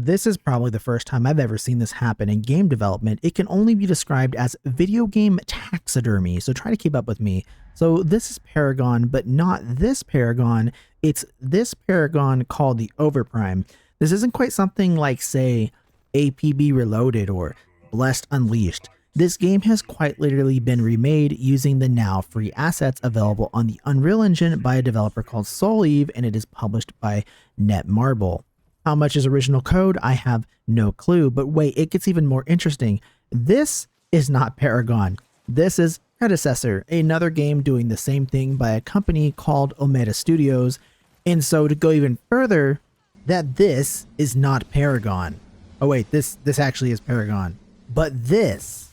This is probably the first time I've ever seen this happen in game development. It can only be described as video game taxidermy, so try to keep up with me. So this is Paragon, but not this Paragon. It's this Paragon called the Overprime. This isn't quite something like, say, APB Reloaded or Blessed Unleashed. This game has quite literally been remade using the now free assets available on the Unreal Engine by a developer called Souleve, and it is published by Netmarble. How much is original code? I have no clue, but wait, it gets even more interesting. This is not Paragon. This is Predecessor, another game doing the same thing by a company called Omega Studios. And so to go even further, that this is not Paragon. Oh wait, this actually is Paragon. But this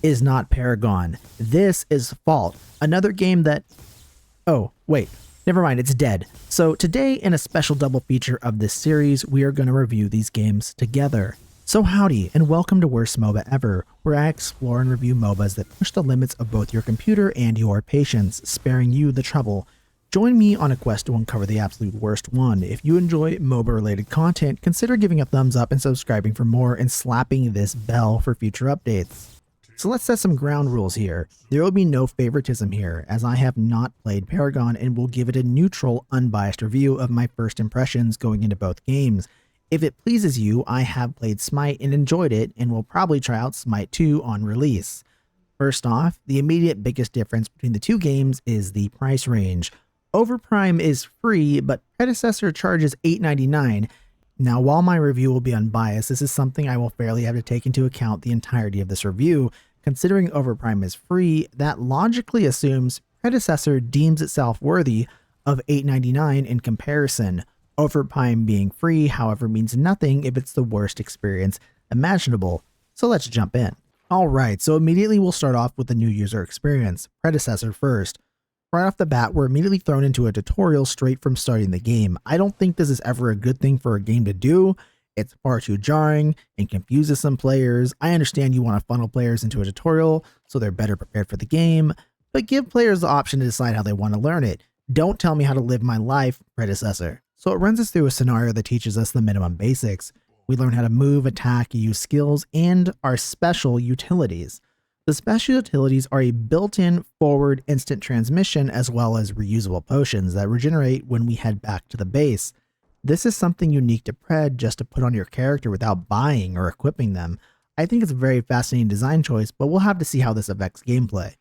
is not Paragon. This is Fault, another game that, oh wait, never mind, it's dead. So today, in a special double feature of this series, we are going to review these games together. So howdy, and welcome to Worst MOBA Ever, where I explore and review MOBAs that push the limits of both your computer and your patience, sparing you the trouble. Join me on a quest to uncover the absolute worst one. If you enjoy MOBA-related content, consider giving a thumbs up and subscribing for more and slapping this bell for future updates. So let's set some ground rules here. There will be no favoritism here, as I have not played Paragon and will give it a neutral, unbiased review of my first impressions going into both games. If it pleases you, I have played Smite and enjoyed it, and will probably try out Smite 2 on release. First off, the immediate biggest difference between the two games is the price range. Overprime is free, but Predecessor charges $8.99. Now, while my review will be unbiased, this is something I will fairly have to take into account the entirety of this review. Considering Overprime is free, that logically assumes Predecessor deems itself worthy of $8.99 in comparison. Overprime being free, however, means nothing if it's the worst experience imaginable. So let's jump in. Alright, so immediately we'll start off with the new user experience. Predecessor first. Right off the bat, we're immediately thrown into a tutorial straight from starting the game. I don't think this is ever a good thing for a game to do. It's far too jarring and confuses some players. I understand you want to funnel players into a tutorial so they're better prepared for the game, but give players the option to decide how they want to learn it. Don't tell me how to live my life, Predecessor. So it runs us through a scenario that teaches us the minimum basics. We learn how to move, attack, use skills, and our special utilities. The special utilities are a built-in forward instant transmission as well as reusable potions that regenerate when we head back to the base. This is something unique to Pred just to put on your character without buying or equipping them. I think it's a very fascinating design choice, but we'll have to see how this affects gameplay.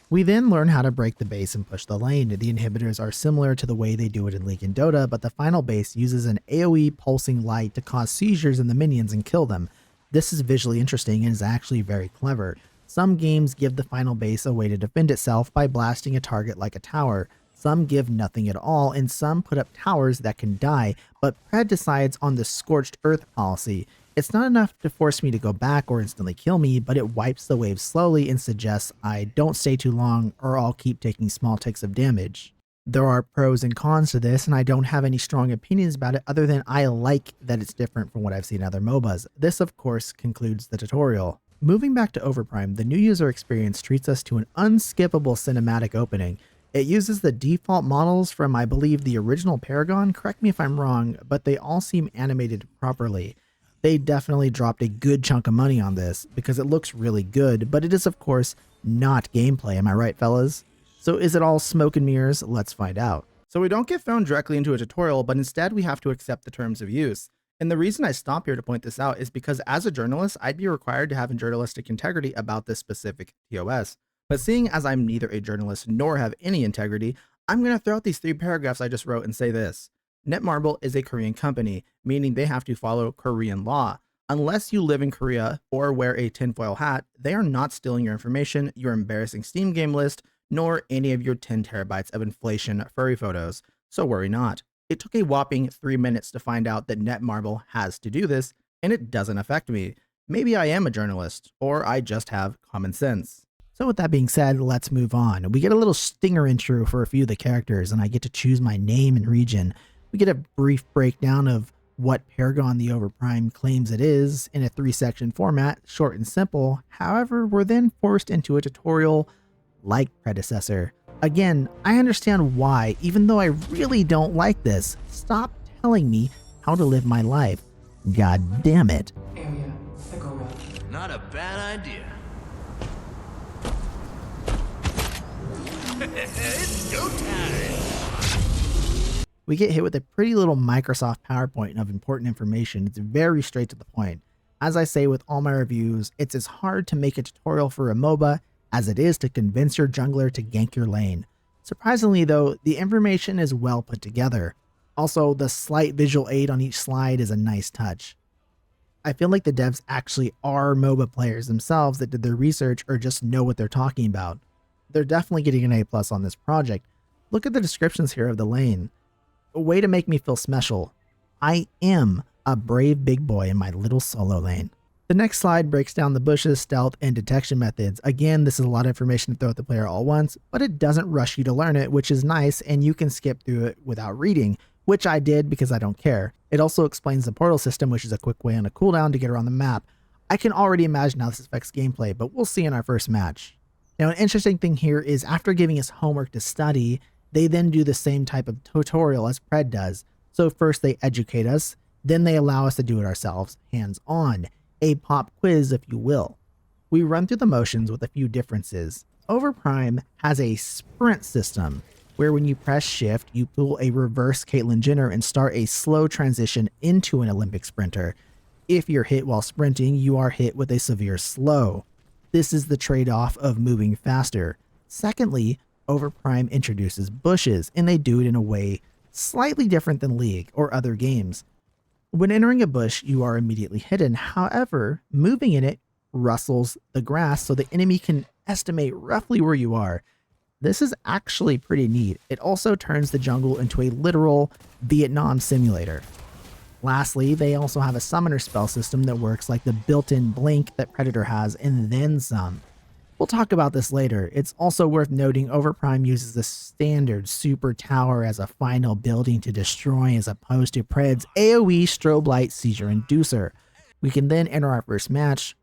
We then learn how to break the base and push the lane. The inhibitors are similar to the way they do it in League and Dota, but the final base uses an AoE pulsing light to cause seizures in the minions and kill them. This is visually interesting and is actually very clever. Some games give the final base a way to defend itself by blasting a target like a tower. Some give nothing at all, and some put up towers that can die, but Pred decides on the scorched earth policy. It's not enough to force me to go back or instantly kill me, but it wipes the wave slowly and suggests I don't stay too long or I'll keep taking small ticks of damage. There are pros and cons to this, and I don't have any strong opinions about it other than I like that it's different from what I've seen in other MOBAs. This, of course, concludes the tutorial. Moving back to Overprime, the new user experience treats us to an unskippable cinematic opening. It uses the default models from, I believe, the original Paragon, correct me if I'm wrong, but they all seem animated properly. They definitely dropped a good chunk of money on this because it looks really good, but it is, of course, not gameplay, am I right, fellas? So is it all smoke and mirrors? Let's find out. So we don't get thrown directly into a tutorial, but instead we have to accept the terms of use. And the reason I stop here to point this out is because as a journalist, I'd be required to have a journalistic integrity about this specific TOS. But seeing as I'm neither a journalist nor have any integrity, I'm going to throw out these 3 paragraphs I just wrote and say this. Netmarble is a Korean company, meaning they have to follow Korean law. Unless you live in Korea or wear a tinfoil hat, they are not stealing your information, your embarrassing Steam game list, nor any of your 10 terabytes of inflation furry photos, so worry not. It took a whopping 3 minutes to find out that Netmarble has to do this, and it doesn't affect me. Maybe I am a journalist, or I just have common sense. So with that being said, let's move on. We get a little stinger intro for a few of the characters, and I get to choose my name and region. We get a brief breakdown of what Paragon the Overprime claims it is in a 3-section format, short and simple. However, we're then forced into a tutorial like Predecessor. Again, I understand why, even though I really don't like this. Stop telling me how to live my life. God damn it. Area Agora. Not a bad idea. It's go time! We get hit with a pretty little Microsoft PowerPoint of important information. It's very straight to the point. As I say with all my reviews, it's as hard to make a tutorial for a MOBA as it is to convince your jungler to gank your lane. Surprisingly though, the information is well put together. Also, the slight visual aid on each slide is a nice touch. I feel like the devs actually are MOBA players themselves that did their research or just know what they're talking about. They're definitely getting an A+ on this project. Look at the descriptions here of the lane. A way to make me feel special. I am a brave big boy in my little solo lane. The next slide breaks down the bushes, stealth, and detection methods. Again, this is a lot of information to throw at the player all at once, but it doesn't rush you to learn it, which is nice, and you can skip through it without reading, which I did because I don't care. It also explains the portal system, which is a quick way on a cooldown to get around the map. I can already imagine how this affects gameplay, but we'll see in our first match. Now, an interesting thing here is after giving us homework to study, they then do the same type of tutorial as Pred does. So first they educate us, then they allow us to do it ourselves, hands-on. A pop quiz, if you will. We run through the motions with a few differences. Overprime has a sprint system, where when you press shift, you pull a reverse Caitlyn Jenner and start a slow transition into an Olympic sprinter. If you're hit while sprinting, you are hit with a severe slow. This is the trade-off of moving faster. Secondly, Overprime introduces bushes, and they do it in a way slightly different than League or other games. When entering a bush, you are immediately hidden. However, moving in it rustles the grass so the enemy can estimate roughly where you are. This is actually pretty neat. It also turns the jungle into a literal Vietnam simulator. Lastly, they also have a summoner spell system that works like the built-in blink that Predator has and then some. We'll talk about this later. It's also worth noting Overprime uses the standard super tower as a final building to destroy as opposed to Pred's AoE strobe light seizure inducer. We can then enter our first match,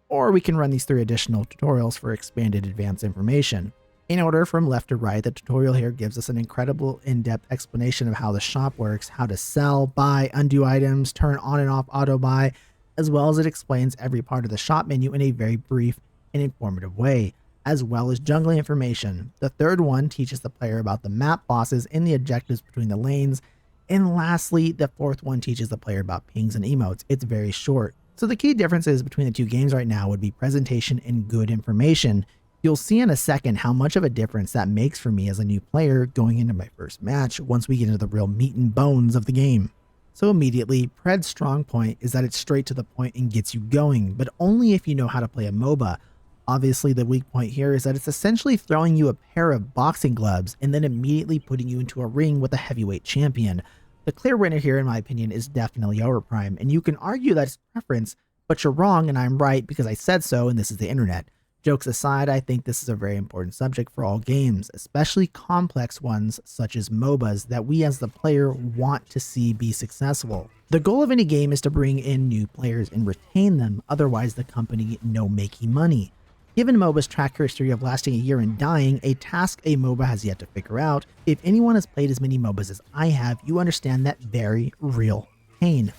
or we can run these 3 additional tutorials for expanded advanced information. In order from left to right, the tutorial here gives us an incredible in-depth explanation of how the shop works, how to sell, buy, undo items, turn on and off auto buy, as well as it explains every part of the shop menu in a very brief and informative way, as well as jungling information. The third one teaches the player about the map bosses and the objectives between the lanes. And lastly, the fourth one teaches the player about pings and emotes. It's very short. So the key differences between the two games right now would be presentation and good information. You'll see in a second how much of a difference that makes for me as a new player going into my first match once we get into the real meat and bones of the game. So immediately, Pred's strong point is that it's straight to the point and gets you going, but only if you know how to play a MOBA. Obviously, the weak point here is that it's essentially throwing you a pair of boxing gloves and then immediately putting you into a ring with a heavyweight champion. The clear winner here, in my opinion, is definitely Overprime, and you can argue that it's preference, but you're wrong and I'm right because I said so and this is the internet. Jokes aside, I think this is a very important subject for all games, especially complex ones such as MOBAs that we as the player want to see be successful. The goal of any game is to bring in new players and retain them, otherwise the company no making money. Given MOBA's track history of lasting a year and dying, a task a MOBA has yet to figure out, if anyone has played as many MOBAs as I have, you understand that very real pain.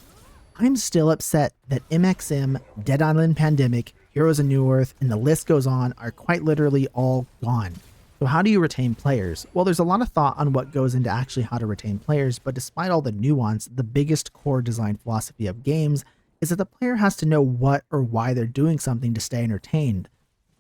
I'm still upset that MXM, Dead Island Pandemic, Heroes of New Earth, and the list goes on are quite literally all gone. So how do you retain players? Well, there's a lot of thought on what goes into actually how to retain players, but despite all the nuance, the biggest core design philosophy of games is that the player has to know what or why they're doing something to stay entertained.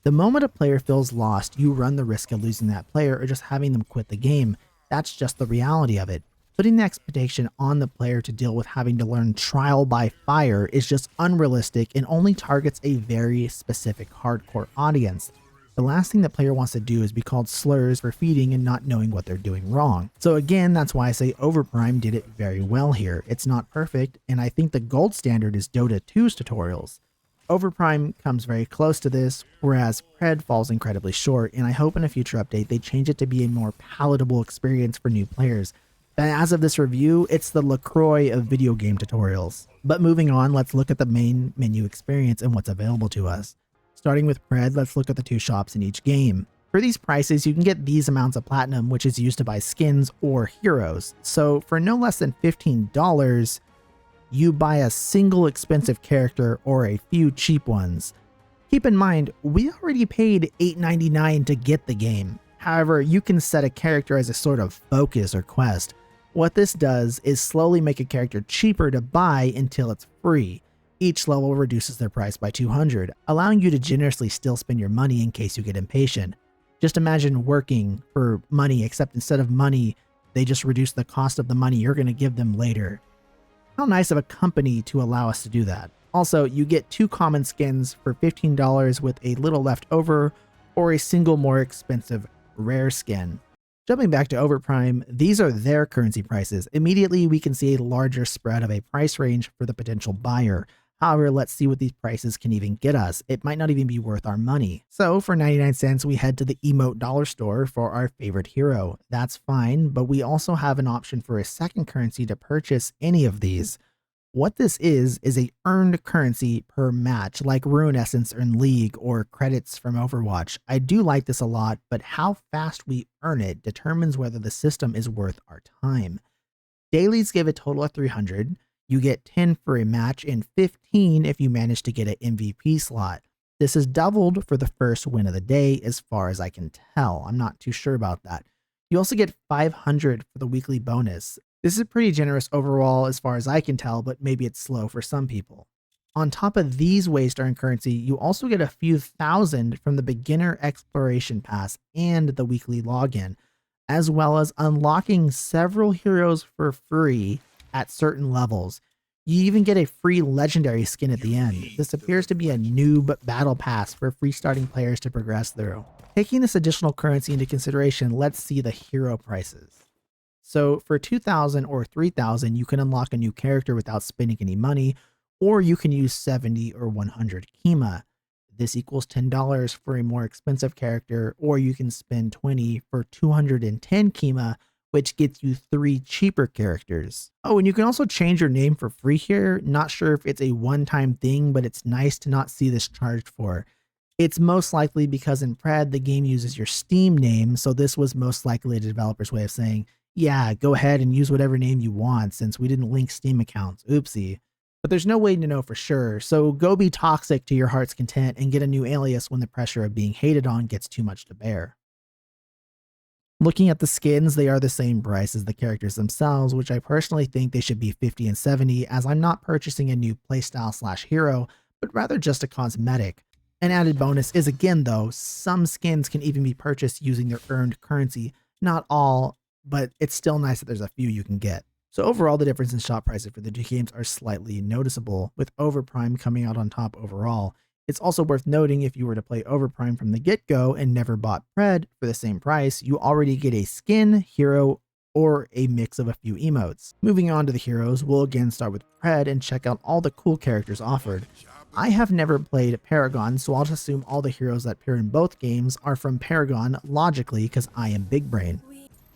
The moment a player feels lost, you run the risk of losing that player or just having them quit the game. That's just the reality of it. Putting the expectation on the player to deal with having to learn trial by fire is just unrealistic and only targets a very specific hardcore audience. The last thing the player wants to do is be called slurs for feeding and not knowing what they're doing wrong. So again, that's why I say Overprime did it very well here. It's not perfect, and I think the gold standard is Dota 2's tutorials. Overprime comes very close to this, whereas Pred falls incredibly short, and I hope in a future update they change it to be a more palatable experience for new players. But as of this review, it's the LaCroix of video game tutorials. But moving on, let's look at the main menu experience and what's available to us. Starting with Pred, let's look at the 2 shops in each game. For these prices, you can get these amounts of platinum, which is used to buy skins or heroes. So for no less than $15, you buy a single expensive character or a few cheap ones. Keep in mind, we already paid $8.99 to get the game. However, you can set a character as a sort of focus or quest. What this does is slowly make a character cheaper to buy until it's free. Each level reduces their price by 200, allowing you to generously still spend your money in case you get impatient. Just imagine working for money, except instead of money, they just reduce the cost of the money you're going to give them later. How nice of a company to allow us to do that. Also, you get 2 common skins for $15 with a little left over, or a single more expensive rare skin. Jumping back to Overprime, these are their currency prices. Immediately, we can see a larger spread of a price range for the potential buyer. However, let's see what these prices can even get us. It might not even be worth our money. So for 99 cents, we head to the emote dollar store for our favorite hero. That's fine, but we also have an option for a second currency to purchase any of these. What this is a earned currency per match, like Rune Essence in League or credits from Overwatch. I do like this a lot, but how fast we earn it determines whether the system is worth our time. Dailies give a total of 300. You get 10 for a match and 15 if you manage to get an MVP slot. This is doubled for the first win of the day as far as I can tell. I'm not too sure about that. You also get 500 for the weekly bonus. This is pretty generous overall as far as I can tell, but maybe it's slow for some people. On top of these ways to earn currency, you also get a few thousand from the beginner exploration pass and the weekly login, as well as unlocking several heroes for free at certain levels. You even get a free legendary skin at the end. This appears to be a noob battle pass for free starting players to progress through. Taking this additional currency into consideration, let's see the hero prices. So for 2,000 or 3,000, you can unlock a new character without spending any money, or you can use 70 or 100 Kima. This equals $10 for a more expensive character, or you can spend 20 for 210 Kima, which gets you 3 cheaper characters. Oh, and you can also change your name for free here. Not sure if it's a one-time thing, but it's nice to not see this charged for. It's most likely because in Pred, the game uses your Steam name, so this was most likely the developer's way of saying, yeah, go ahead and use whatever name you want since we didn't link Steam accounts. Oopsie. But there's no way to know for sure, so go be toxic to your heart's content and get a new alias when the pressure of being hated on gets too much to bear. Looking at the skins, they are the same price as the characters themselves, which I personally think they should be 50 and 70 as I'm not purchasing a new playstyle / hero, but rather just a cosmetic. An added bonus is again though, some skins can even be purchased using their earned currency. Not all, but it's still nice that there's a few you can get. So overall, the difference in shop prices for the 2 games are slightly noticeable, with Overprime coming out on top overall. It's also worth noting if you were to play Overprime from the get-go and never bought Pred for the same price, you already get a skin, hero, or a mix of a few emotes. Moving on to the heroes, we'll again start with Pred and check out all the cool characters offered. I have never played Paragon, so I'll just assume all the heroes that appear in both games are from Paragon logically because I am big brain.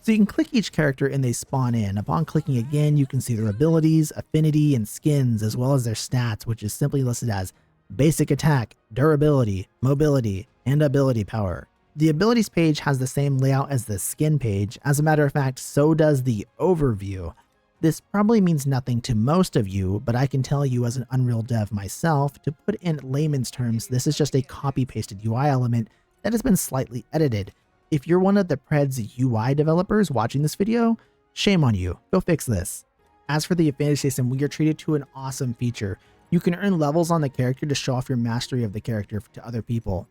So you can click each character and they spawn in. Upon clicking again, you can see their abilities, affinity, and skins, as well as their stats, which is simply listed as basic attack, durability, mobility, and ability power. The abilities page has the same layout as the skin page. As a matter of fact, so does the overview. This probably means nothing to most of you, but I can tell you as an Unreal dev myself, to put in layman's terms, this is just a copy-pasted UI element that has been slightly edited. If you're one of the Pred's UI developers watching this video, shame on you, go fix this. As for the affinity system, we are treated to an awesome feature. You can earn levels on the character to show off your mastery of the character to other people.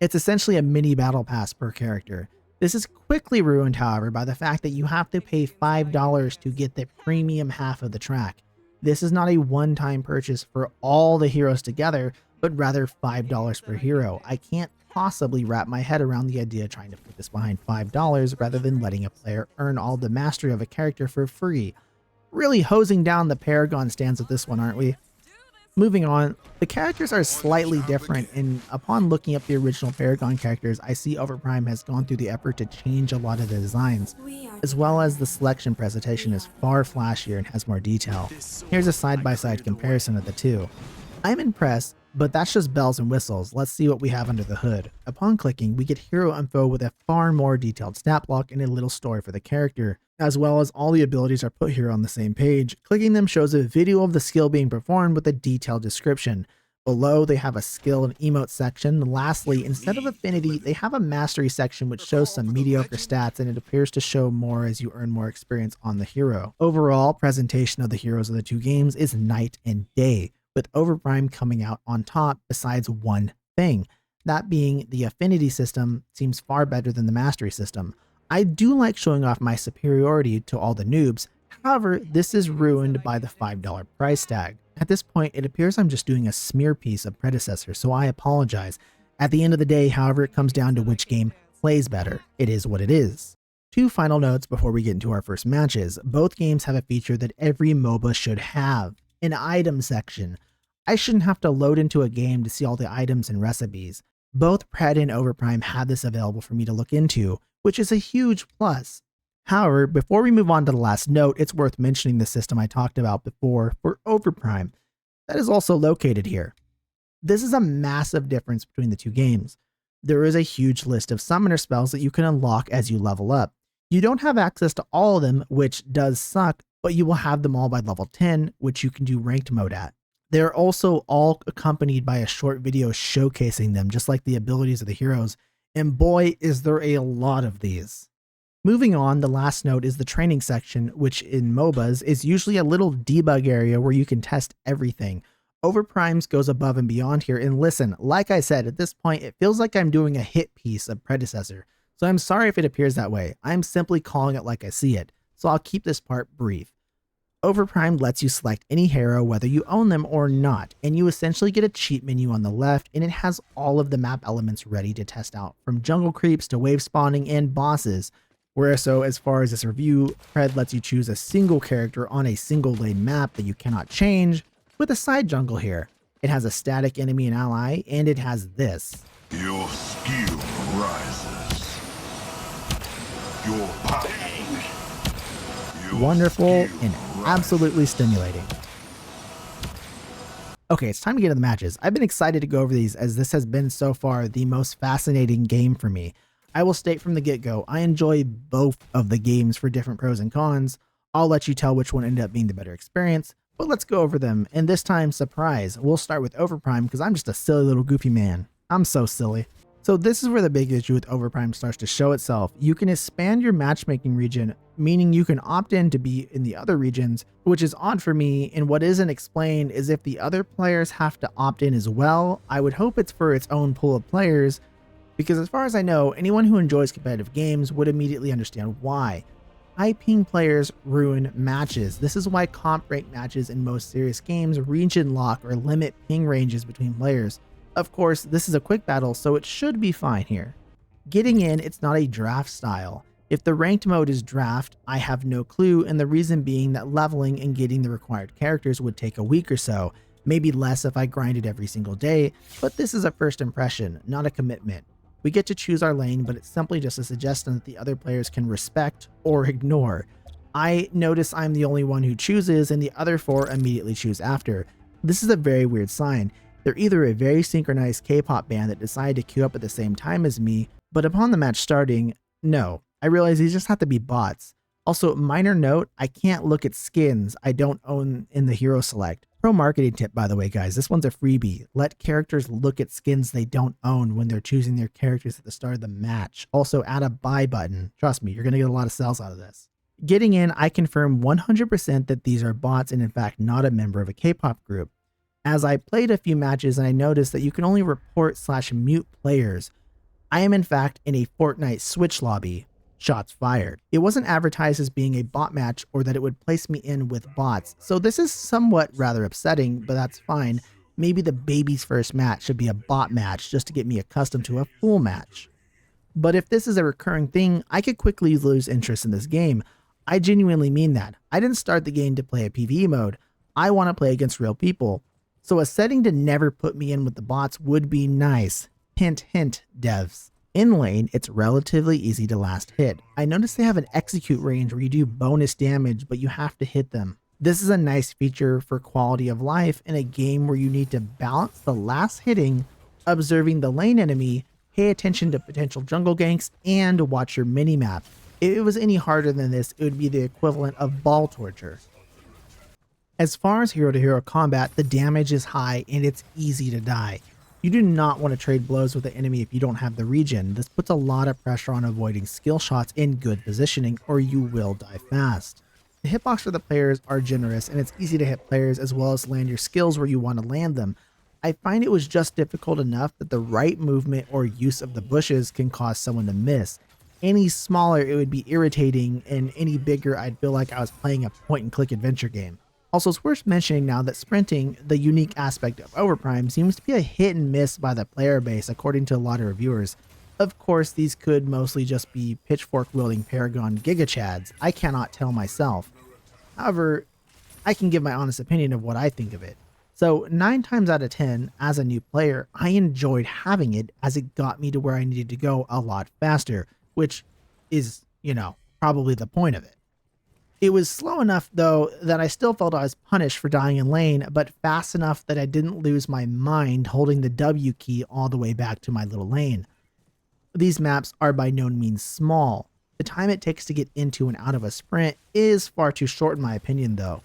It's essentially a mini battle pass per character. This is quickly ruined, however, by the fact that you have to pay $5 to get the premium half of the track. This is not a one-time purchase for all the heroes together, but rather $5 per hero. I can't possibly wrap my head around the idea of trying to put this behind $5 rather than letting a player earn all the mastery of a character for free. Really hosing down the Paragon stands with this one, aren't we? Moving on, the characters are slightly different, and upon looking up the original Paragon characters, I see Overprime has gone through the effort to change a lot of the designs, as well as the selection presentation is far flashier and has more detail. Here's a side-by-side comparison of the two. I'm impressed, but that's just bells and whistles. Let's see what we have under the hood. Upon clicking, we get hero info with a far more detailed stat block and a little story for the character. as well as all the abilities are put here on the same page. Clicking them shows a video of the skill being performed with a detailed description. Below, they have a skill and emote section. Lastly, instead of affinity, they have a mastery section which shows some mediocre stats, and it appears to show more as you earn more experience on the hero. Overall, presentation of the heroes of the two games is night and day, with Overprime coming out on top besides one thing. That being, the affinity system seems far better than the mastery system. I do like showing off my superiority to all the noobs, however, this is ruined by the $5 price tag. At this point, it appears I'm just doing a smear piece of Predecessor, so I apologize. At the end of the day, however, it comes down to which game plays better. It is what it is. Two final notes before we get into our first matches. Both games have a feature that every MOBA should have, an item section. I shouldn't have to load into a game to see all the items and recipes. Both Pred and Overprime have this available for me to look into, which is a huge plus. However, before we move on to the last note, it's worth mentioning the system I talked about before for Overprime that is also located here. This is a massive difference between the two games. There is a huge list of summoner spells that you can unlock as you level up. You don't have access to all of them, which does suck, but you will have them all by level 10, which you can do ranked mode at. They're also all accompanied by a short video showcasing them, just like the abilities of the heroes, and boy, is there a lot of these. Moving on, the last note is the training section, which in MOBAs is usually a little debug area where you can test everything. Overprimes goes above and beyond here, and listen, like I said, at this point, it feels like I'm doing a hit piece of Predecessor, so I'm sorry if it appears that way. I'm simply calling it like I see it, so I'll keep this part brief. Overprime lets you select any hero whether you own them or not, and you essentially get a cheat menu on the left, and it has all of the map elements ready to test out, from jungle creeps to wave spawning and bosses. Whereas so as far as this review, Pred lets you choose a single character on a single lane map that you cannot change, with a side jungle here. It has a static enemy and ally, and it has this. Your skill rises. Your power. Wonderful and absolutely stimulating. Okay, it's time to get to the matches. I've been excited to go over these as this has been so far the most fascinating game for me. I will state from the get-go, I enjoy both of the games for different pros and cons. I'll let you tell which one ended up being the better experience, but let's go over them. And this time, surprise, we'll start with Overprime because I'm just a silly little goofy man. I'm so silly. So this is where the big issue with Overprime starts to show itself. You can expand your matchmaking region, meaning you can opt in to be in the other regions, which is odd for me, and what isn't explained is if the other players have to opt in as well. I would hope it's for its own pool of players, because as far as I know, anyone who enjoys competitive games would immediately understand why. High ping players ruin matches. This is why comp rank matches in most serious games region lock or limit ping ranges between players. Of course, this is a quick battle, so it should be fine here. Getting in, it's not a draft style. If the ranked mode is draft, I have no clue, and the reason being that leveling and getting the required characters would take a week or so, maybe less if I grinded every single day, but this is a first impression, not a commitment. We get to choose our lane, but it's simply just a suggestion that the other players can respect or ignore. I notice I'm the only one who chooses, and the other four immediately choose after. This is a very weird sign. They're either a very synchronized K-pop band that decided to queue up at the same time as me, but upon the match starting, no. I realize these just have to be bots. Also, minor note, I can't look at skins I don't own in the hero select. Pro marketing tip, by the way, guys, this one's a freebie. Let characters look at skins they don't own when they're choosing their characters at the start of the match. Also, add a buy button. Trust me, you're going to get a lot of sales out of this. Getting in, I confirm 100% that these are bots and in fact not a member of a K-pop group. As I played a few matches and I noticed that you can only report/mute players. I am in fact in a Fortnite Switch lobby. Shots fired. It wasn't advertised as being a bot match or that it would place me in with bots, so this is somewhat rather upsetting, but that's fine. Maybe the baby's first match should be a bot match just to get me accustomed to a full match. But if this is a recurring thing, I could quickly lose interest in this game. I genuinely mean that. I didn't start the game to play a PvE mode. I want to play against real people. So a setting to never put me in with the bots would be nice. Hint, hint, devs. In lane, it's relatively easy to last hit. I noticed they have an execute range where you do bonus damage, but you have to hit them. This is a nice feature for quality of life in a game where you need to balance the last hitting, observing the lane enemy, pay attention to potential jungle ganks, and watch your minimap. If it was any harder than this, it would be the equivalent of ball torture. As far as hero to hero combat, the damage is high and it's easy to die. You do not want to trade blows with the enemy if you don't have the regen. This puts a lot of pressure on avoiding skill shots in good positioning, or you will die fast. The hitbox for the players are generous, and it's easy to hit players as well as land your skills where you want to land them. I find it was just difficult enough that the right movement or use of the bushes can cause someone to miss. Any smaller, it would be irritating, and any bigger, I'd feel like I was playing a point-and-click adventure game. Also, it's worth mentioning now that sprinting, the unique aspect of Overprime, seems to be a hit and miss by the player base according to a lot of reviewers. Of course, these could mostly just be pitchfork-wielding Paragon gigachads. I cannot tell myself. However, I can give my honest opinion of what I think of it. So 9 times out of 10, as a new player, I enjoyed having it as it got me to where I needed to go a lot faster, which is, probably the point of it. It was slow enough, though, that I still felt I was punished for dying in lane, but fast enough that I didn't lose my mind holding the W key all the way back to my little lane. These maps are by no means small. The time it takes to get into and out of a sprint is far too short in my opinion, though.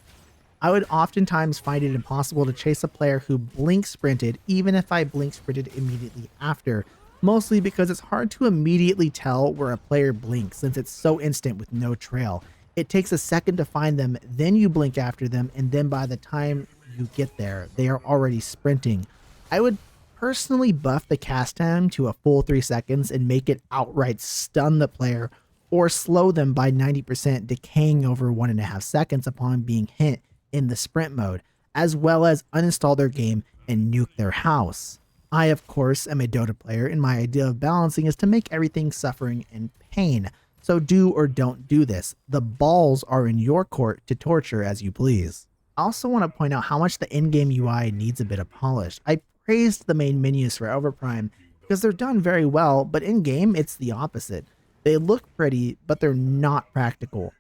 I would oftentimes find it impossible to chase a player who blink sprinted, even if I blink sprinted immediately after, mostly because it's hard to immediately tell where a player blinks since it's so instant with no trail. It takes a second to find them, then you blink after them, and then by the time you get there, they are already sprinting. I would personally buff the cast time to a full 3 seconds and make it outright stun the player or slow them by 90%, decaying over 1.5 seconds upon being hit in the sprint mode, as well as uninstall their game and nuke their house. I, of course, am a Dota player, and my idea of balancing is to make everything suffering and pain. So do or don't do this. The balls are in your court to torture as you please. I also want to point out how much the in-game UI needs a bit of polish. I praised the main menus for Overprime because they're done very well, but in-game it's the opposite. They look pretty, but they're not practical.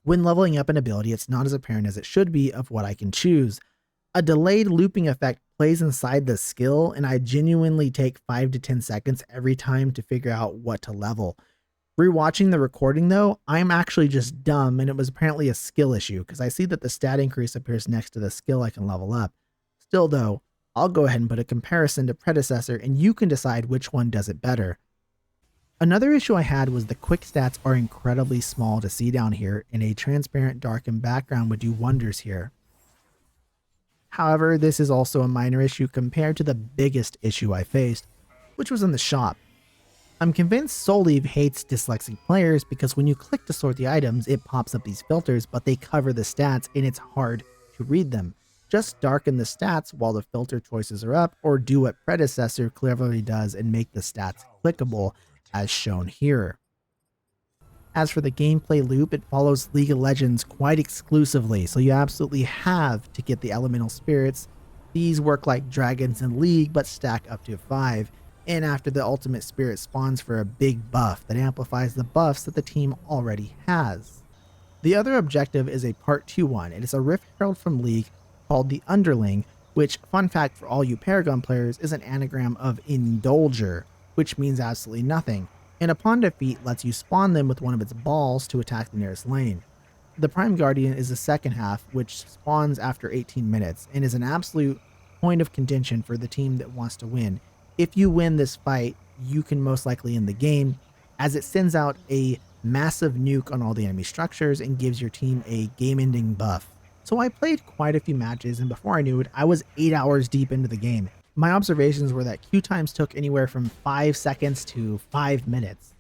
When leveling up an ability, it's not as apparent as it should be of what I can choose. A delayed looping effect plays inside the skill, and I genuinely take 5 to 10 seconds every time to figure out what to level. Rewatching the recording though, I'm actually just dumb, and it was apparently a skill issue because I see that the stat increase appears next to the skill I can level up. Still though, I'll go ahead and put a comparison to Predecessor and you can decide which one does it better. Another issue I had was the quick stats are incredibly small to see down here, and a transparent darkened background would do wonders here. However, this is also a minor issue compared to the biggest issue I faced, which was in the shop. I'm convinced Solive hates dyslexic players because when you click to sort the items, it pops up these filters, but they cover the stats and it's hard to read them. Just darken the stats while the filter choices are up, or do what Predecessor cleverly does and make the stats clickable, as shown here. As for the gameplay loop, it follows League of Legends quite exclusively, so you absolutely have to get the elemental spirits. These work like dragons in League, but stack up to 5. And after the ultimate spirit spawns for a big buff that amplifies the buffs that the team already has. The other objective is a part 2 one. It is a Rift Herald from League called the Underling, which, fun fact for all you Paragon players, is an anagram of Indulger, which means absolutely nothing, and upon defeat lets you spawn them with one of its balls to attack the nearest lane. The Prime Guardian is the second half, which spawns after 18 minutes, and is an absolute point of contention for the team that wants to win. If you win this fight, you can most likely end the game, as it sends out a massive nuke on all the enemy structures and gives your team a game-ending buff. So I played quite a few matches, and before I knew it, I was 8 hours deep into the game. My observations were that queue times took anywhere from 5 seconds to 5 minutes.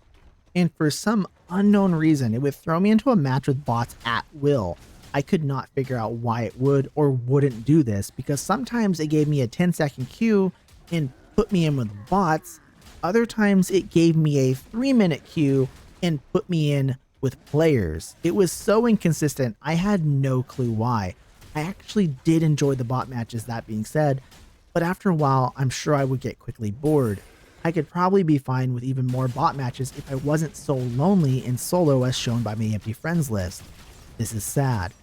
And for some unknown reason, it would throw me into a match with bots at will. I could not figure out why it would or wouldn't do this, because sometimes it gave me a 10-second queue and put me in with bots. Other times it gave me a 3-minute queue and put me in with players. It was so inconsistent, I had no clue why. I actually did enjoy the bot matches, that being said, but after a while I'm sure I would get quickly bored. I could probably be fine with even more bot matches if I wasn't so lonely in solo as shown by my empty friends list. This is sad.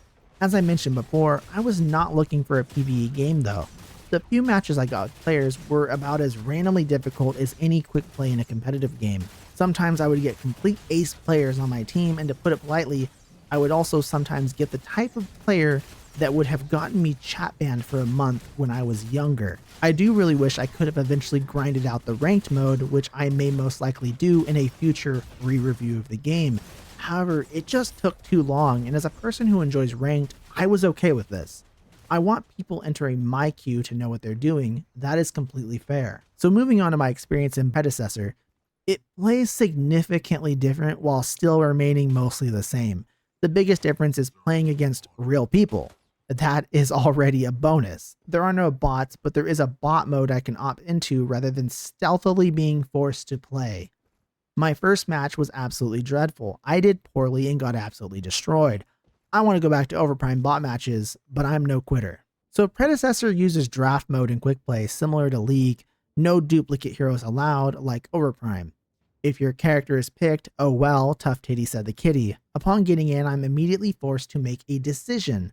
As I mentioned before, I was not looking for a PvE game though. The few matches I got with players were about as randomly difficult as any quick play in a competitive game. Sometimes I would get complete ace players on my team, and to put it politely, I would also sometimes get the type of player that would have gotten me chat banned for a month when I was younger. I do really wish I could have eventually grinded out the ranked mode, which I may most likely do in a future re-review of the game. However, it just took too long, and as a person who enjoys ranked, I was okay with this. I want people entering my queue to know what they're doing. That is completely fair. So moving on to my experience in Predecessor, it plays significantly different while still remaining mostly the same. The biggest difference is playing against real people. That is already a bonus. There are no bots, but there is a bot mode I can opt into rather than stealthily being forced to play. My first match was absolutely dreadful. I did poorly and got absolutely destroyed. I want to go back to Overprime bot matches, but I'm no quitter. So Predecessor uses draft mode in quick play similar to League, no duplicate heroes allowed like Overprime. If your character is picked, oh well, tough titty said the kitty. Upon getting in, I'm immediately forced to make a decision.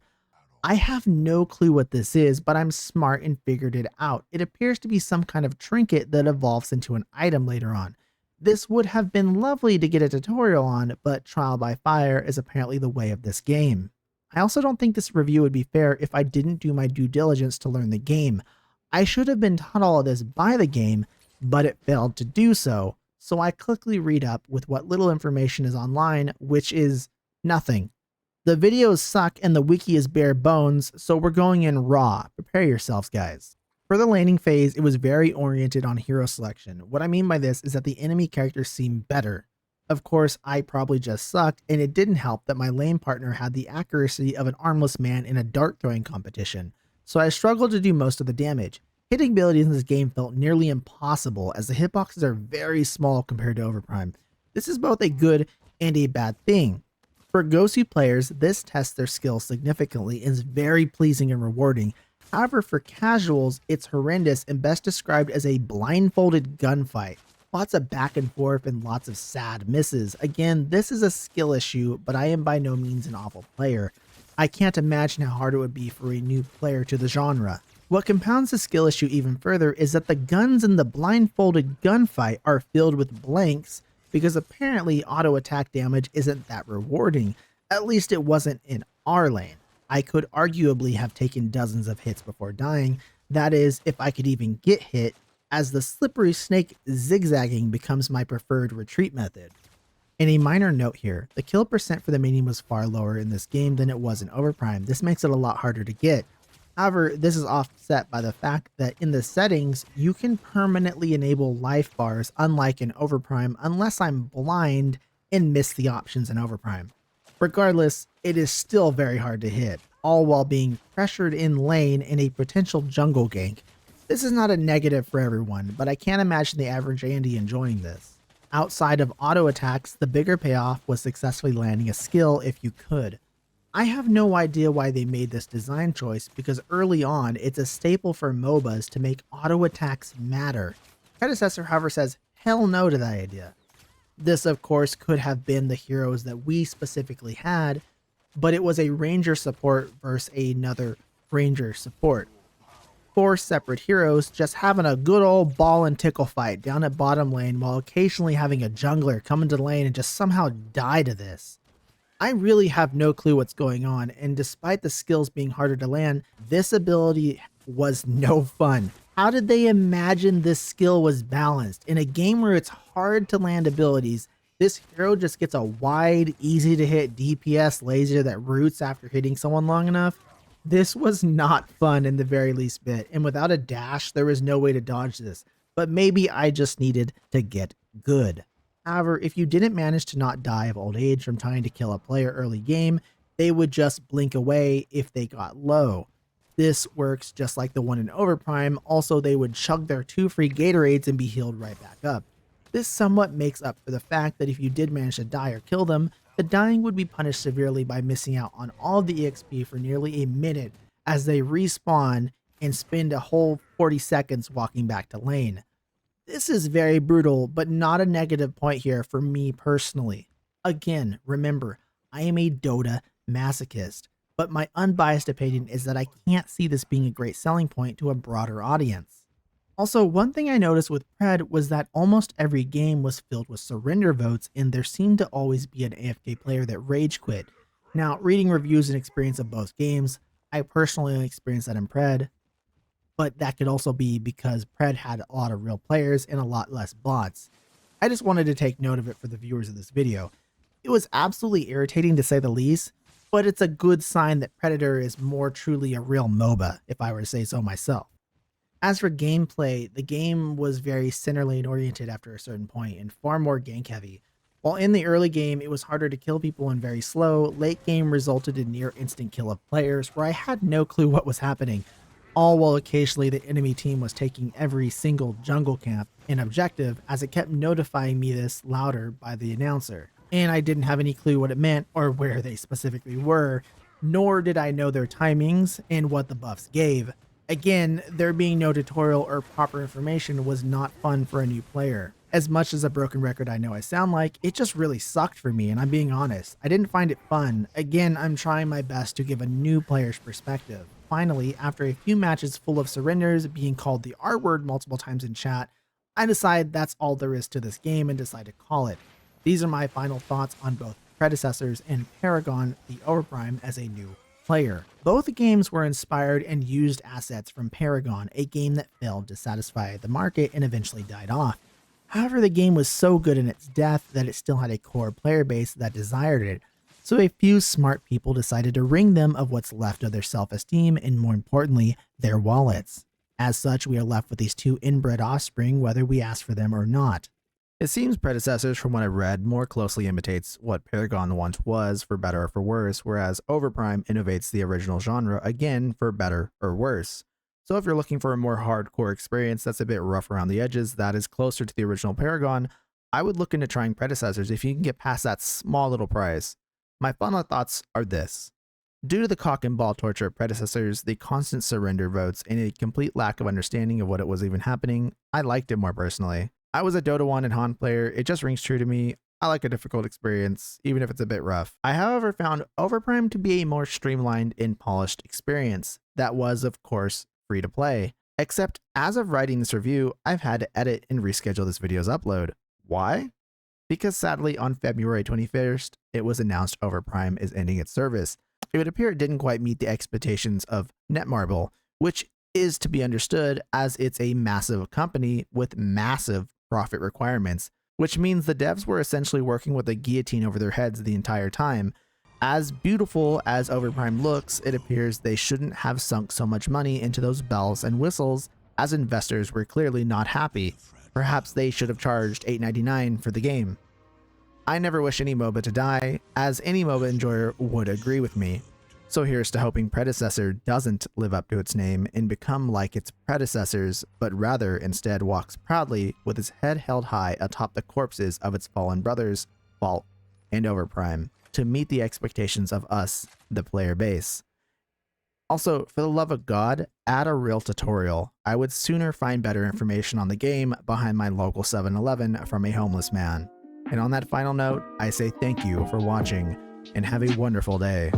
I have no clue what this is, but I'm smart and figured it out. It appears to be some kind of trinket that evolves into an item later on. This would have been lovely to get a tutorial on, but trial by fire is apparently the way of this game. I also don't think this review would be fair if I didn't do my due diligence to learn the game. I should have been taught all of this by the game, but it failed to do so, so I quickly read up with what little information is online, which is nothing. The videos suck and the wiki is bare bones, so we're going in raw. Prepare yourselves, guys. For the laning phase, it was very oriented on hero selection. What I mean by this is that the enemy characters seem better. Of course, I probably just sucked, and it didn't help that my lane partner had the accuracy of an armless man in a dart throwing competition, so I struggled to do most of the damage. Hitting abilities in this game felt nearly impossible as the hitboxes are very small compared to Overprime. This is both a good and a bad thing. For Gosu players, this tests their skills significantly and is very pleasing and rewarding. However, for casuals, it's horrendous and best described as a blindfolded gunfight. Lots of back and forth and lots of sad misses. Again, this is a skill issue, but I am by no means an awful player. I can't imagine how hard it would be for a new player to the genre. What compounds the skill issue even further is that the guns in the blindfolded gunfight are filled with blanks, because apparently auto attack damage isn't that rewarding. At least it wasn't in our lane. I could arguably have taken dozens of hits before dying, that is, if I could even get hit, as the slippery snake zigzagging becomes my preferred retreat method. And a minor note here, the kill percent for the minion was far lower in this game than it was in Overprime. This makes it a lot harder to get. However, this is offset by the fact that in the settings, you can permanently enable life bars unlike in Overprime unless I'm blind and miss the options in Overprime. Regardless, it is still very hard to hit, all while being pressured in lane in a potential jungle gank. This is not a negative for everyone, but I can't imagine the average Andy enjoying this. Outside of auto attacks, the bigger payoff was successfully landing a skill if you could. I have no idea why they made this design choice because early on it's a staple for MOBAs to make auto attacks matter. Predecessor, however, says hell no to that idea. This of course could have been the heroes that we specifically had, but it was a ranger support versus another ranger support. 4 separate heroes just having a good old ball and tickle fight down at bottom lane while occasionally having a jungler come into lane and just somehow die to this. I really have no clue what's going on, and despite the skills being harder to land, this ability was no fun. How did they imagine this skill was balanced? In a game where it's hard to land abilities, this hero just gets a wide, easy to hit DPS laser that roots after hitting someone long enough. This was not fun in the very least bit, and without a dash, there was no way to dodge this, but maybe I just needed to get good. However, if you didn't manage to not die of old age from trying to kill a player early game, they would just blink away if they got low. This works just like the one in Overprime, also they would chug their 2 free Gatorades and be healed right back up. This somewhat makes up for the fact that if you did manage to die or kill them, the dying would be punished severely by missing out on all of the EXP for nearly a minute as they respawn and spend a whole 40 seconds walking back to lane. This is very brutal, but not a negative point here for me personally. Again, remember, I am a Dota masochist, but my unbiased opinion is that I can't see this being a great selling point to a broader audience. Also, one thing I noticed with Pred was that almost every game was filled with surrender votes, and there seemed to always be an AFK player that rage quit. Now, reading reviews and experience of both games, I personally only experienced that in Pred, but that could also be because Pred had a lot of real players and a lot less bots. I just wanted to take note of it for the viewers of this video. It was absolutely irritating to say the least, but it's a good sign that Predator is more truly a real MOBA, if I were to say so myself. As for gameplay, the game was very center lane oriented after a certain point and far more gank heavy. While in the early game it was harder to kill people and very slow, late game resulted in near instant kill of players where I had no clue what was happening, all while occasionally the enemy team was taking every single jungle camp and objective as it kept notifying me this louder by the announcer. And I didn't have any clue what it meant or where they specifically were, nor did I know their timings and what the buffs gave. Again, there being no tutorial or proper information was not fun for a new player. As much as a broken record I know I sound like, it just really sucked for me, and I'm being honest. I didn't find it fun. Again, I'm trying my best to give a new player's perspective. Finally, after a few matches full of surrenders, being called the R word multiple times in chat, I decide that's all there is to this game and decide to call it. These are my final thoughts on both Predecessors and Paragon the Overprime as a new player. Both games were inspired and used assets from Paragon, a game that failed to satisfy the market and eventually died off. However, the game was so good in its death that it still had a core player base that desired it, so a few smart people decided to wring them of what's left of their self-esteem and, more importantly, their wallets. As such, we are left with these two inbred offspring whether we ask for them or not. It seems Predecessors, from what I've read, more closely imitates what Paragon once was, for better or for worse, whereas Overprime innovates the original genre, again, for better or worse. So if you're looking for a more hardcore experience that's a bit rough around the edges, that is closer to the original Paragon, I would look into trying Predecessors if you can get past that small little price. My final thoughts are this. Due to the cock and ball torture of Predecessors, the constant surrender votes, and a complete lack of understanding of what it was even happening, I liked it more personally. I was a Dota 1 and Han player, it just rings true to me. I like a difficult experience, even if it's a bit rough. I however found Overprime to be a more streamlined and polished experience that was, of course, free to play. Except as of writing this review, I've had to edit and reschedule this video's upload. Why? Because sadly on February 21st, it was announced Overprime is ending its service. It would appear it didn't quite meet the expectations of Netmarble, which is to be understood as it's a massive company with massive profit requirements, which means the devs were essentially working with a guillotine over their heads the entire time. As beautiful as Overprime looks, it appears they shouldn't have sunk so much money into those bells and whistles, as investors were clearly not happy. Perhaps they should have charged $8.99 for the game. I never wish any MOBA to die, as any MOBA enjoyer would agree with me. So here's to hoping Predecessor doesn't live up to its name and become like its predecessors, but rather instead walks proudly with its head held high atop the corpses of its fallen brothers, Vault and Overprime, to meet the expectations of us, the player base. Also, for the love of God, add a real tutorial. I would sooner find better information on the game behind my local 7-Eleven from a homeless man. And on that final note, I say thank you for watching and have a wonderful day.